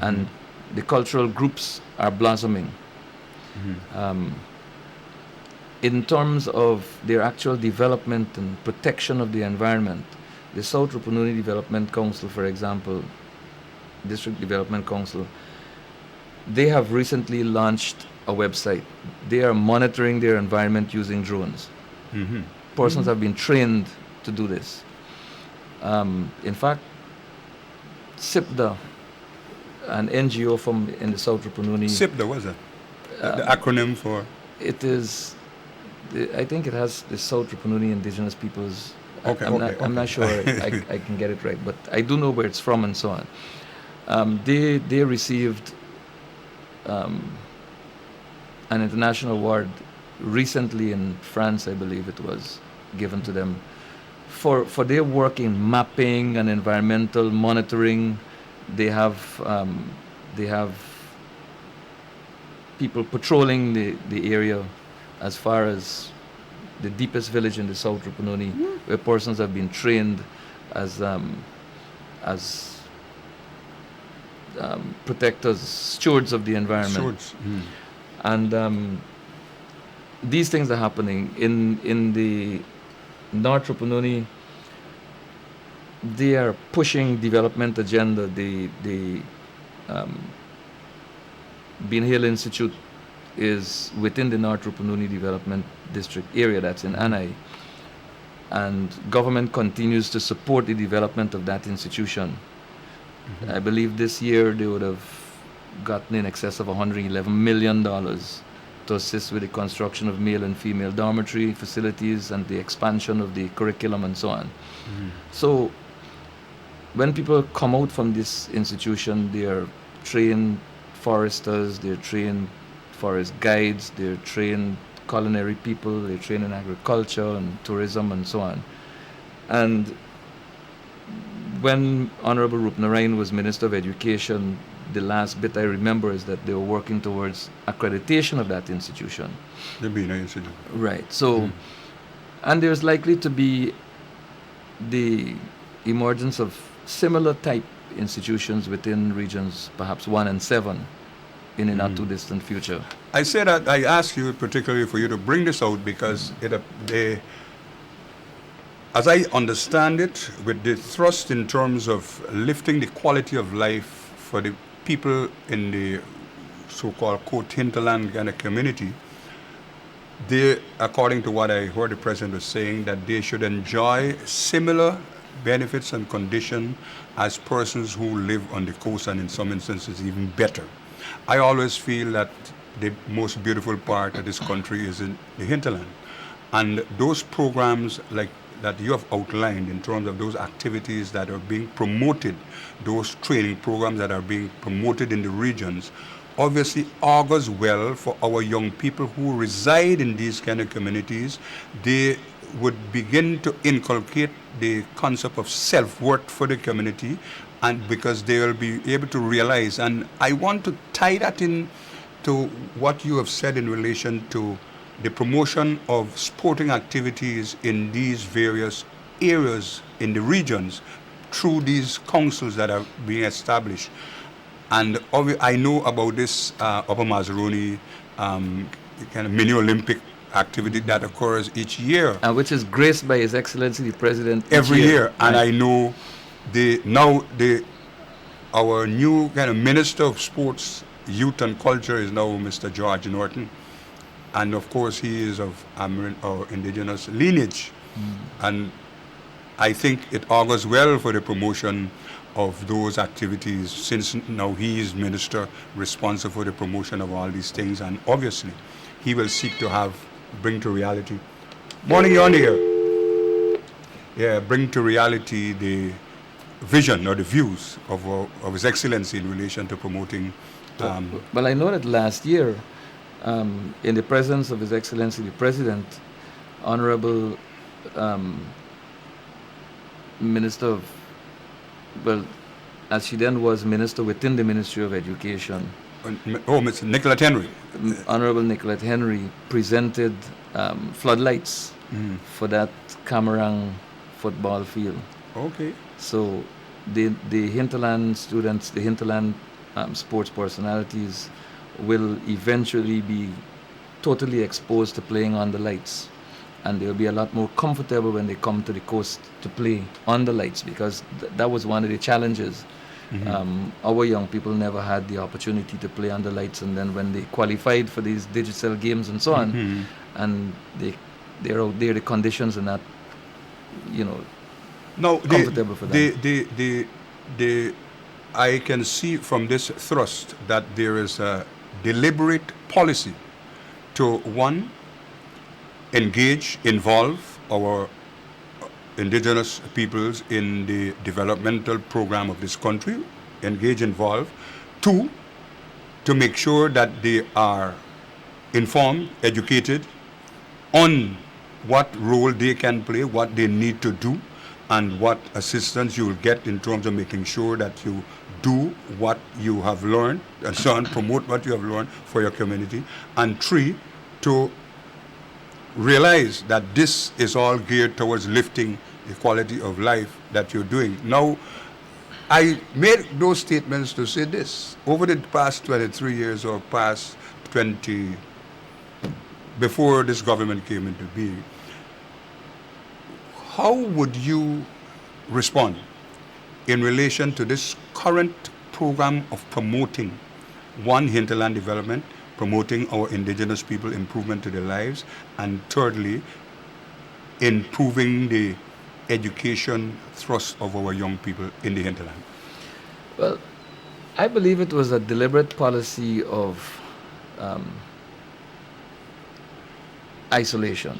and the cultural groups are blossoming. In terms of their actual development and protection of the environment, the South Rupununi Development Council, for example, District Development Council, they have recently launched a website. They are monitoring their environment using drones. Persons have been trained to do this. In fact, SIPDA, an NGO in the South Rupununi. SIPDA, what's that? The acronym for? It is, I think it has the South Rupununi Indigenous Peoples. I'm not sure I can get it right, but I do know where it's from and so on. They received an international award recently in France, I believe it was given to them for their work in mapping and environmental monitoring. They have people patrolling the area as far as the deepest village in the South Rupununi, where persons have been trained as protectors, stewards of the environment. Stewards. And these things are happening in the North Rupununi. They are pushing development agenda. The Bean Hill Institute is within the North Rupununi Development District area, that's in Anai, and government continues to support the development of that institution. I believe this year they would have gotten in excess of $111 million to assist with the construction of male and female dormitory facilities and the expansion of the curriculum and so on. So when people come out from this institution, they are trained foresters, they're trained forest guides, they're trained culinary people, they're trained in agriculture and tourism and so on. And when Honorable Rupnarayan was Minister of Education, the last bit I remember is that they were working towards accreditation of that institution. The Bina Institute. Right. So, and there's likely to be the emergence of similar type institutions within regions, perhaps 1 and 7, in a not too distant future. I say that I ask you particularly for you to bring this out because as I understand it, with the thrust in terms of lifting the quality of life for the people in the so-called quote hinterland kind of community, they, according to what I heard the president was saying, that they should enjoy similar benefits and conditions as persons who live on the coast, and in some instances even better. I always feel that the most beautiful part of this country is in the hinterland, and those programs like that you have outlined in terms of those activities that are being promoted, those training programs that are being promoted in the regions, obviously augurs well for our young people who reside in these kind of communities. They would begin to inculcate the concept of self-worth for the community, and because they will be able to realize, and I want to tie that in to what you have said in relation to the promotion of sporting activities in these various areas in the regions through these councils that are being established. And I know about this Upper Mazaroni kind of mini Olympic activity that occurs each year. And which is graced by His Excellency the President every year. And right. I know our new kind of Minister of Sports, Youth and Culture is now Mr. George Norton. And of course he is of Amerindian or Indigenous lineage. And I think it augurs well for the promotion of those activities, since now he is minister responsible for the promotion of all these things, and obviously he will seek to bring to reality. Morning, you're on the air. Yeah, bring to reality the vision or the views of His Excellency in relation to promoting. Well, I know that last year, in the presence of His Excellency the President, Honorable Minister of, well, as she then was Minister within the Ministry of Education. Mr. Nicolette Henry. Honorable Nicolette Henry presented floodlights for that Camarang football field. Okay. So the hinterland students, the hinterland sports personalities will eventually be totally exposed to playing on the lights, and they'll be a lot more comfortable when they come to the coast to play on the lights, because that was one of the challenges. Our young people never had the opportunity to play on the lights, and then when they qualified for these digital games and so on, and they're out there, the conditions are not, comfortable for them. I can see from this thrust that there is a deliberate policy to, one, involve our indigenous peoples in the developmental program of this country, involve. Two, to make sure that they are informed, educated on what role they can play, what they need to do, and what assistance you will get in terms of making sure that you do what you have learned, and so on, promote what you have learned for your community. And three, to realize that this is all geared towards lifting the quality of life that you're doing. Now, I made those statements to say this. Over the past 23 years or past 20, before this government came into being, how would you respond in relation to this current program of promoting one, hinterland development, promoting our indigenous people improvement to their lives, and thirdly, improving the education thrust of our young people in the hinterland? Well, I believe it was a deliberate policy of isolation.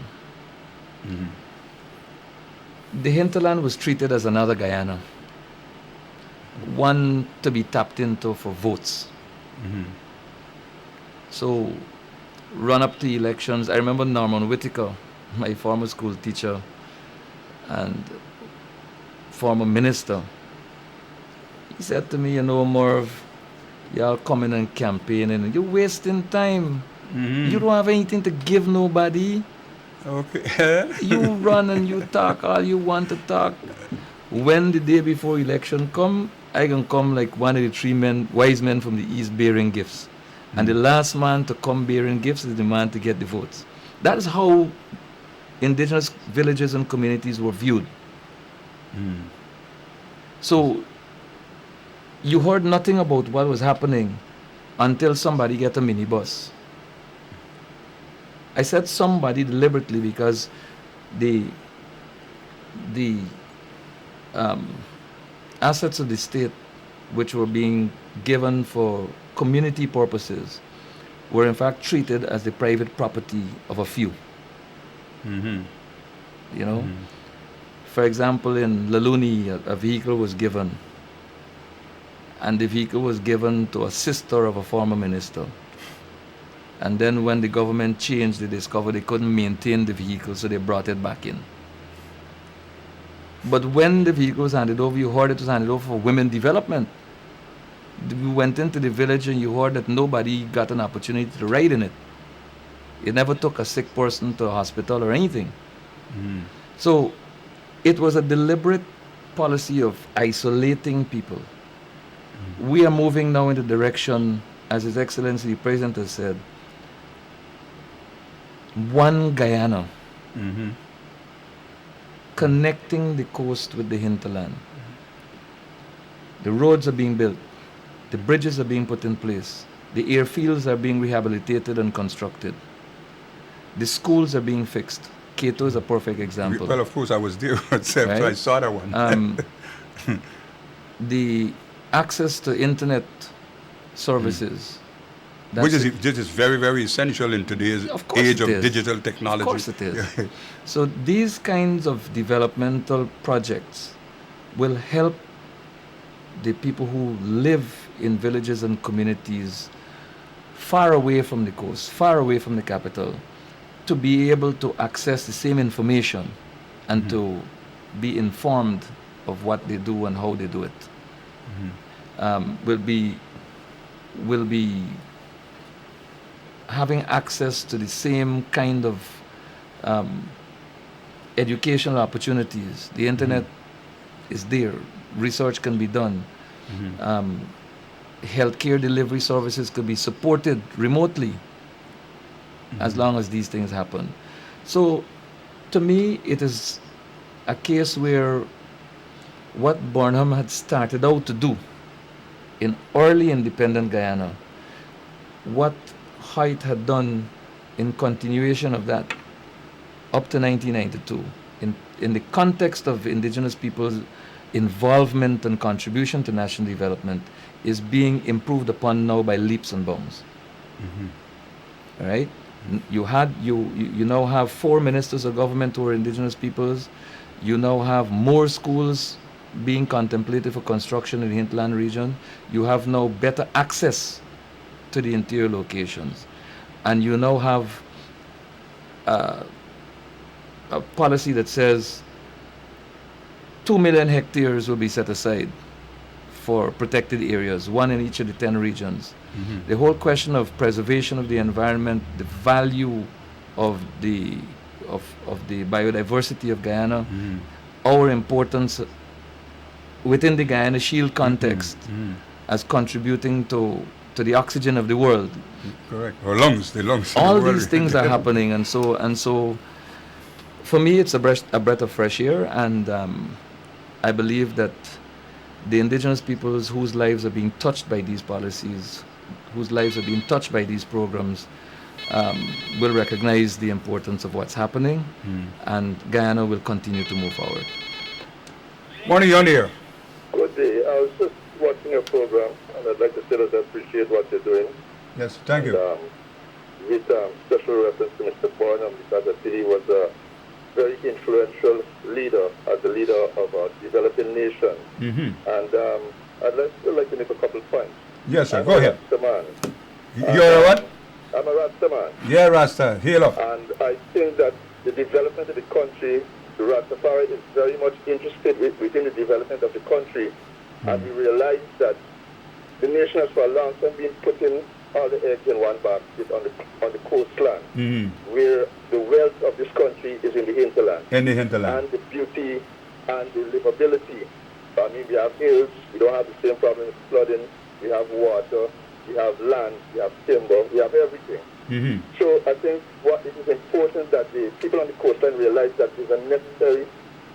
The hinterland was treated as another Guyana, one to be tapped into for votes. So, run up to elections. I remember Norman Whitaker, my former school teacher and former minister. He said to me, Merv, y'all coming and campaigning, you're wasting time. You don't have anything to give nobody. Okay. You run and you talk all you want to talk. When the day before election come, I can come like one of the three wise men from the East bearing gifts. And the last man to come bearing gifts is the man to get the votes. That is how indigenous villages and communities were viewed. So you heard nothing about what was happening until somebody get a minibus. I said somebody deliberately because the assets of the state which were being given for community purposes were in fact treated as the private property of a few. For example, in Laluni, a vehicle was given, and the vehicle was given to a sister of a former minister. And then when the government changed, they discovered they couldn't maintain the vehicle, so they brought it back in. But when the vehicle was handed over, you heard it was handed over for women development. We went into the village and you heard that nobody got an opportunity to ride in it. It never took a sick person to a hospital or anything. So it was a deliberate policy of isolating people. We are moving now in the direction, as His Excellency the President has said, one Guyana, connecting the coast with the hinterland. The roads are being built. The bridges are being put in place. The airfields are being rehabilitated and constructed. The schools are being fixed. Cato is a perfect example. Well, of course, I was there myself, Right? so I saw that one. The access to internet services. Which is very, very essential in today's age of digital technology. Of course it is. So these kinds of developmental projects will help the people who live in villages and communities far away from the coast, far away from the capital, to be able to access the same information and to be informed of what they do and how they do it. Will be having access to the same kind of educational opportunities. The internet is there. Research can be done. Healthcare delivery services could be supported remotely as long as these things happen. So, to me, it is a case where what Burnham had started out to do in early independent Guyana, what Haidt had done in continuation of that up to 1992, in the context of indigenous people's involvement and contribution to national development, is being improved upon now by leaps and bounds. All right? You now have 4 ministers of government who are indigenous peoples. You now have more schools being contemplated for construction in the hinterland region. You have now better access to the interior locations. And you now have a policy that says 2 million hectares will be set aside for protected areas, 1 in each of the 10 regions. The whole question of preservation of the environment, the value of the biodiversity of Guyana, our importance within the Guyana Shield context as contributing to the oxygen of the world. Correct. Or lungs, the lungs. All of the world. these things are happening, and so for me it's a breath of fresh air, and I believe that the indigenous peoples whose lives are being touched by these policies, whose lives are being touched by these programs, will recognize the importance of what's happening, and Guyana will continue to move forward. Morning, you're on the air. Good day. I was just watching your program, and I'd like to say that I appreciate what you're doing. Yes, thank you. With special reference to Mr. Barnum, because I think he was a very influential leader as the leader of a developing nation. And I'd still like to make a couple of points. Yes, sir. I'm Go ahead. a Rastaman. You're a what? I'm a Rastaman. Yeah, Rasta. Hail up. And I think that the development of the country, the Rastafari is very much interested within the development of the country. And we realize that the nation has for a long time been putting all the eggs in one basket on the coastline, where the wealth of this country is in the hinterland. In the hinterland. And the beauty and the livability. I mean, we have hills, we don't have the same problem with flooding, we have water, we have land, we have timber, we have everything. So I think what it is important that the people on the coastline realize that there's a necessary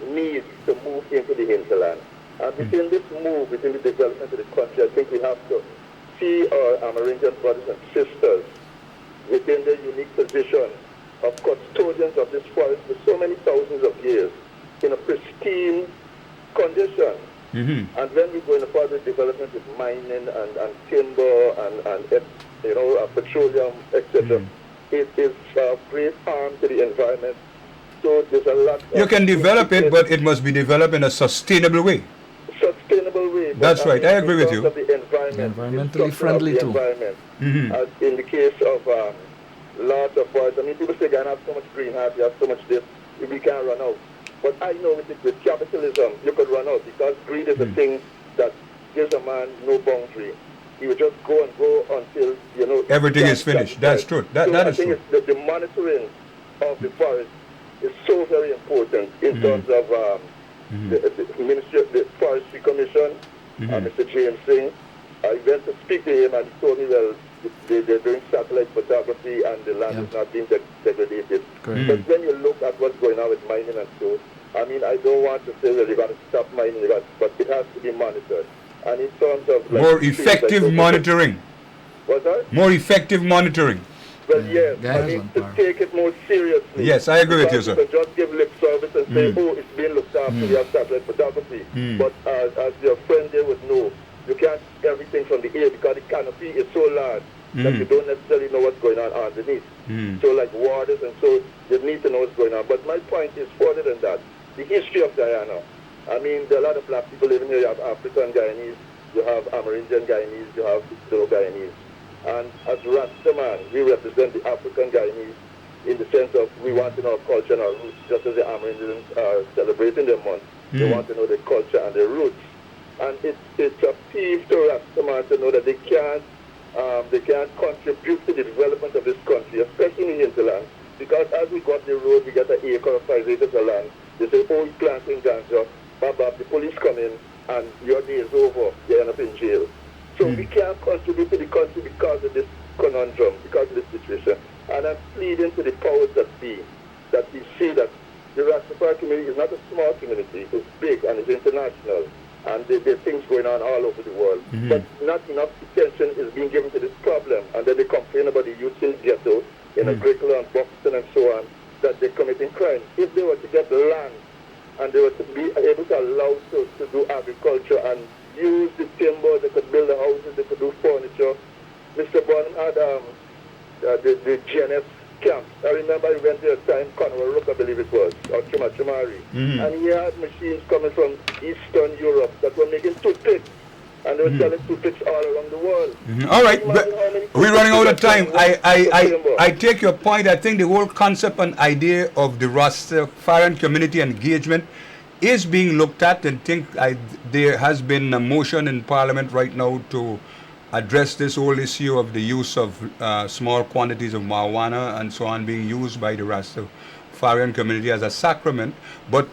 need to move into the hinterland. And within this move, within the development of the country, I think we have to see our Amerindian brothers and sisters within their unique position of custodians of this forest for so many thousands of years in a pristine condition. And when we go in the further development with mining and timber and petroleum, etc., it is a great harm to the environment. So there's a lot. You can develop it, but it must be developed in a sustainable way. Sustainable way. That's right. I agree with you. The environment, Environmentally friendly too. As in the case of lots of forests. I mean, people say Ghana have so much greenhouse, you have so much this, we can't run out. But I know with capitalism, you could run out because greed is a thing that gives a man no boundary. He would just go until, everything is finished. That's true. That is true. I think the monitoring of the forest is so very important in terms of the Ministry of the Forestry Commission, Mr. James Singh. I went to speak to him and he told me, well, they're doing satellite photography and the land is not being degraded. But when you look at what's going on with mining and so, I mean, I don't want to say, well, you got to stop mining, but it has to be monitored. And in terms of... more effective monitoring. What's that? More effective monitoring. Well, yes, I mean, to take it more seriously. Yes, I agree with you, sir. You can just give lip service and say, oh, it's being looked after, we have satellite photography. But as your friend there would know, you can't see everything from the air because the canopy is so large that you don't necessarily know what's going on underneath. So like waters and so, you need to know what's going on. But my point is further than that. The history of Guyana. I mean, there are a lot of black people living here. You have African Guyanese, you have Amerindian Guyanese, you have Indo Guyanese. And as Rastaman, we represent the African Guyanese in the sense of we want to know our culture and our roots, just as the Amerindians are celebrating their month. They want to know their culture and their roots. And it's a peeve to Rastaman to know that they can't contribute to the development of this country, especially in the hinterland. Because as we go up the road, we get an acre of 5 acres of land. They say, oh, you're planting ganja. The police come in and your day is over. You end up in jail. So we can't contribute to the country because of this conundrum, because of this situation. And I'm pleading to the powers that be, that we see that the Rastafari community is not a small community. It's big and it's international. And there are things going on all over the world. But not enough attention is being given to this problem. And then they complain about the youth in the ghetto, in Agricola and Buxton and so on, that they're committing crime. If they were to get the land and they were to be able to allow to do agriculture and use the timber, they could build the houses, they could do furniture. Mr. Bonham had the GNS camp. I remember I went there a time, Conway I believe it was, or Chumari. And he had machines coming from Eastern Europe that were making toothpicks. And they were selling toothpicks all around the world. All right, but we're running out of time. I take your point. I think the whole concept and idea of the Rastafarian community engagement is being looked at, and think there has been a motion in Parliament right now to address this whole issue of the use of small quantities of marijuana and so on being used by the Farian community as a sacrament, but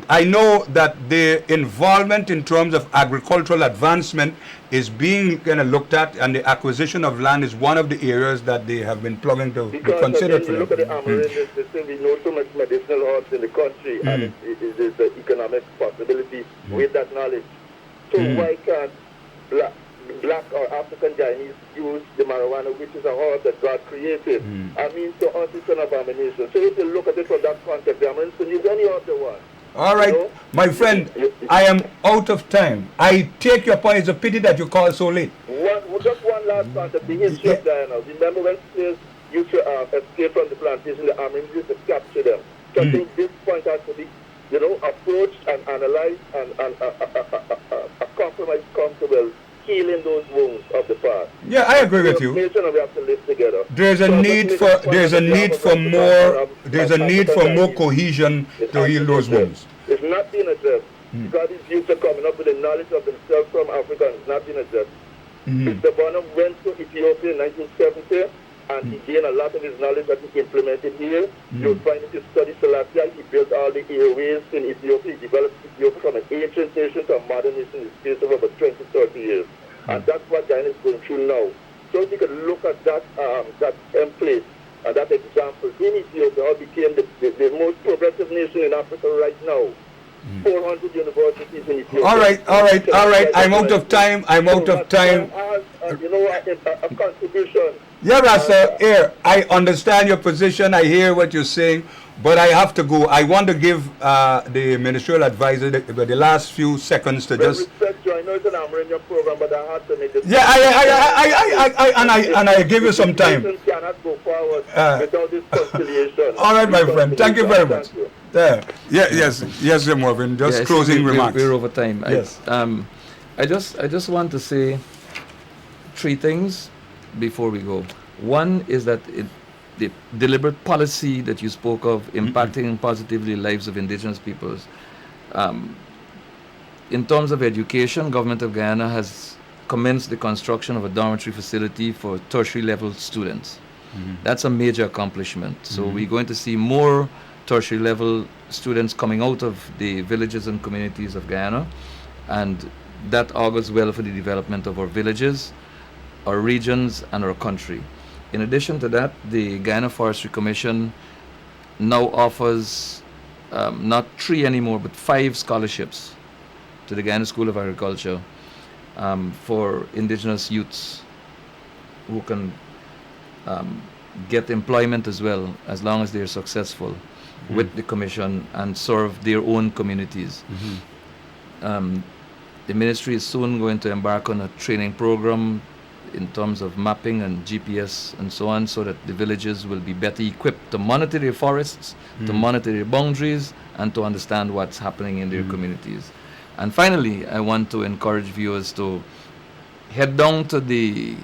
I know that the involvement in terms of agricultural advancement is being kind of looked at, and the acquisition of land is one of the areas that they have been plugging to be considered for them. Look at the Amarillo, we know so much medicinal herbs in the country, and it is an economic possibility with that knowledge. So why can't black or African Guyanese use the marijuana, which is a herb that God created? I mean, to us it's an abomination. So if you look at it from that context, the Americans can use any other one. All right, you know? My friend, I am out of time. I take your point. It's a pity that you called so late. Just one last concept, the history of Guyana. Remember when slaves used to escape from the plantation, the Americans used to capture them. So I think this point has to be, you know, approached and analyzed, and a compromise comes to healing those wounds of the past. Yeah, I agree with you. We have to live together. There's a need for more cohesion to heal those wounds. It's not being addressed. God is used to coming up with the knowledge of themselves from Africa, and it's not being addressed. Mr. Bonham went to Ethiopia in 1970, and he gained a lot of his knowledge that he implemented here. You'll find if you study Selassie, he built all the airways in Ethiopia. He developed Ethiopia from an ancient nation to a modern nation in the space of about 20, 30 years. And that's what Guyana is going through now. So if you can look at that template and that example in Ethiopia, how it became the most progressive nation in Africa right now. 400 universities in Ethiopia. All right. I'm out of time. You know, a contribution. Yeah, Rasta, here, I understand your position. I hear what you're saying, but I have to go. I want to give the ministerial advisor the last few seconds to just... Respect you. I know it's an Amerindia program, but I have to make this... Yeah, I give you some time. Cannot go forward without this conciliation. All right, my friend. Thank you very much. Yes, Marvin. Just closing remarks. We're over time. Yes. I just want to say three things before we go. One is that the deliberate policy that you spoke of impacting positively lives of indigenous peoples. In terms of education, Government of Guyana has commenced the construction of a dormitory facility for tertiary level students. That's a major accomplishment. So we're going to see more tertiary level students coming out of the villages and communities of Guyana, and that augurs well for the development of our villages, our regions, and our country. In addition to that, the Guyana Forestry Commission now offers not 3 anymore, but 5 scholarships to the Guyana School of Agriculture for indigenous youths who can get employment as well, as long as they're successful with the commission and serve their own communities. The ministry is soon going to embark on a training program in terms of mapping and GPS and so on, so that the villages will be better equipped to monitor their forests, to monitor their boundaries, and to understand what's happening in their communities. And finally, I want to encourage viewers to head down to the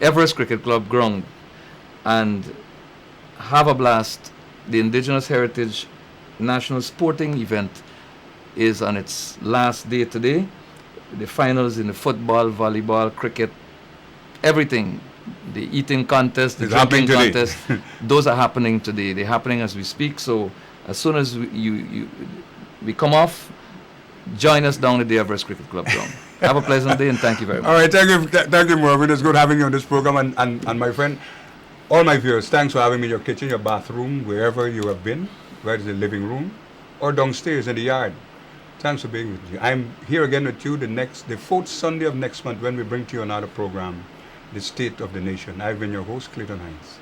Everest Cricket Club ground and have a blast. The Indigenous Heritage National Sporting Event is on its last day today. The finals in the football, volleyball, cricket, everything, the eating contest, the drinking contest, those are happening today. They're happening as we speak. So as soon as we come off, join us down at the Everest Cricket Club ground. Have a pleasant day, and thank you very much. All right, thank you, Marvin. It's good having you on this program, and my friend, all my viewers, thanks for having me in your kitchen, your bathroom, wherever you have been, whether it's the living room or downstairs in the yard. Thanks for being with me. I'm here again with you the 4th Sunday of next month when we bring to you another program, The State of the Nation. I've been your host, Clayton Hines.